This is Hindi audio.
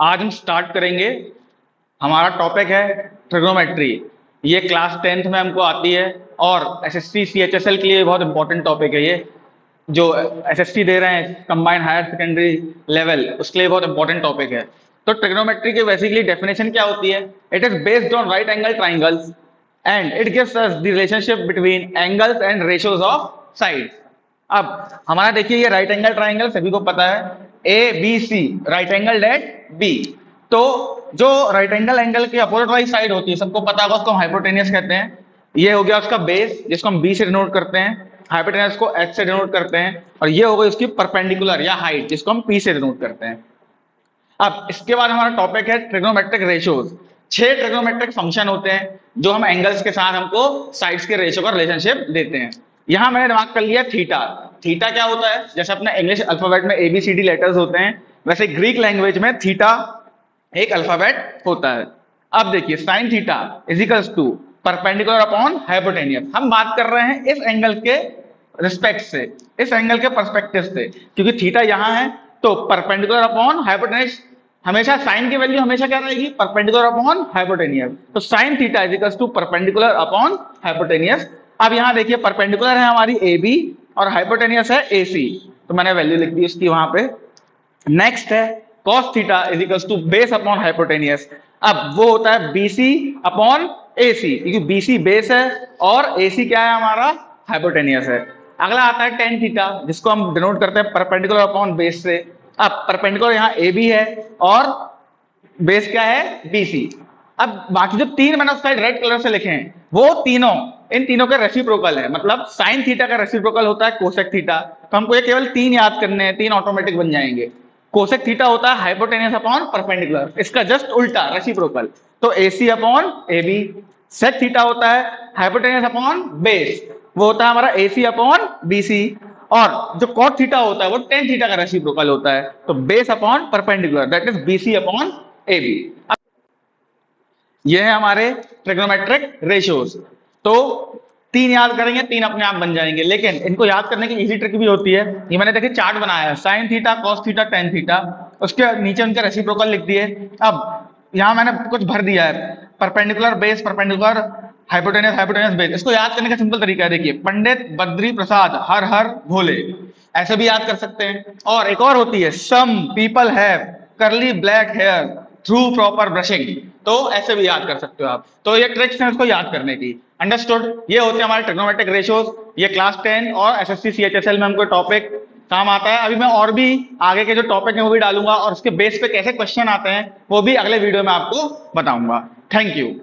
आज हम स्टार्ट करेंगे। हमारा टॉपिक है ट्रिग्नोमेट्री। ये क्लास 10th में हमको आती है और एसएससी सीएचएसएल के लिए बहुत इंपॉर्टेंट टॉपिक है। ये जो एसएससी दे रहे हैं कंबाइंड हायर सेकेंडरी लेवल, उसके लिए बहुत इंपॉर्टेंट टॉपिक है। तो ट्रिग्नोमेट्री की बेसिकली डेफिनेशन क्या होती है? It is based on right angle triangles and it gives us the relationship between angles and ratios of sides. अब हमारा देखिए, ये राइट एंगल ट्राइंगल सभी को पता है, A B C, right angle at B. तो जो राइट एंगल के अपोजिट वाली साइड होती है, सबको पता होगा, उसको हम हाइपोटेनियस कहते हैं। ये हो गया उसका बेस, जिसको हम बी से डिनोट करते हैं, हाइपोटेनियस को एच से डिनोट करते हैं, और ये हो गई उसकी परपेंडिकुलर या हाइट, जिसको हम पी से डिनोट करते हैं। अब इसके बाद हमारा टॉपिक है ट्रिग्नोमेट्रिक रेशियोज। 6 ट्रिग्नोमेट्रिक फंक्शन होते हैं जो हम एंगल्स के साथ हमको साइड्स के रेशियो का रिलेशनशिप देते हैं। यहां मैंने दिमाग कर लिया थीटा। थीटा क्या होता है? जैसे अपने इंग्लिश अल्फाबेट में ABCD लेटर्स होते हैं, वैसे ग्रीक लैंग्वेज में थीटा एक अल्फाबेट होता है। अब देखिए, sine theta is equals to perpendicular upon hypotenuse. हम बात कर रहे हैं इस एंगल के रिस्पेक्ट से, इस एंगल के पर्सपेक्टिव से, क्योंकि थीटा यहां है तो परपेंडिकुलर अपॉन हाइपोटेनियस। हमेशा साइन की वैल्यू हमेशा क्या रहेगी? Perpendicular upon hypotenuse. तो sine theta is equals to perpendicular upon hypotenuse. अब यहां देखिए, परपेंडिकुलर है हमारी AB और हाइपोटेनियस है AC, तो मैंने वैल्यू लिख दी उसकी वहां पे। नेक्स्ट है cos theta is equals to base upon hypotenuse. अब वो होता है BC अपॉन AC, क्योंकि BC बेस है और AC क्या है हमारा? हाइपोटेनियस है। अगला आता है tan थीटा, जिसको हम डिनोट करते हैं परपेंडिकुलर अपॉन बेस से। अब परपेंडिकुलर यहाँ AB है और बेस क्या है? BC। अब बाकी जो तीन मैंने उस साइड रेड कलर से लिखे हैं, वो तीनों, इन तीनों का रेसिप्रोकल है। मतलब साइन थीटा का रेसिप्रोकल होता है कोसेक थीटा। तो हमको ये केवल 3 याद करने हैं, 3 ऑटोमेटिक बन जाएंगे। कोसेक थीटा होता है हाइपोटेनियस अपॉन परपेंडिकुलर, इसका जस्ट उल्टा रेसिप्रोकल, तो AC upon AB। Sec theta होता है हाइपोटेनियस अपॉन बेस, वो होता है हमारा AC अपॉन BC। और जो कॉट थीटा होता है वो टेन थीटा का रेसिप्रोकल होता है, तो base upon perpendicular, that is BC upon AB। ये है हमारे ट्रिग्नोमेट्रिक रेशियोज। तो 3 याद करेंगे, 3 अपने आप बन जाएंगे। लेकिन इनको याद करने की इजी ट्रिक भी होती है। ये मैंने देखिए चार्ट बनाया है, sine theta, cos theta, tan theta, उसके नीचे उनके रेसिप्रोकल लिख दिए। अब यहां मैंने कुछ भर दिया है, perpendicular base, perpendicular hypotenuse, hypotenuse base. इसको याद करने का सिंपल तरीका है, देखिए पंडित बद्री प्रसाद हर हर भोले, ऐसे भी याद कर सकते हैं। और एक और होती है, some people have curly black hair through proper brushing, तो ऐसे भी याद कर सकते हो आप। तो ये ट्रिक्स हैं इसको याद करने की। अंडरस्टूड? ये होते हैं हमारे ट्रिग्नोमेट्रिक रेशियोज। ये क्लास 10 और एसएससी सीएचएसएल में हमको टॉपिक काम आता है। अभी मैं और भी आगे के जो टॉपिक है वो भी डालूंगा, और उसके बेस पे कैसे क्वेश्चन आते हैं वो भी अगले वीडियो में आपको बताऊंगा। Thank you.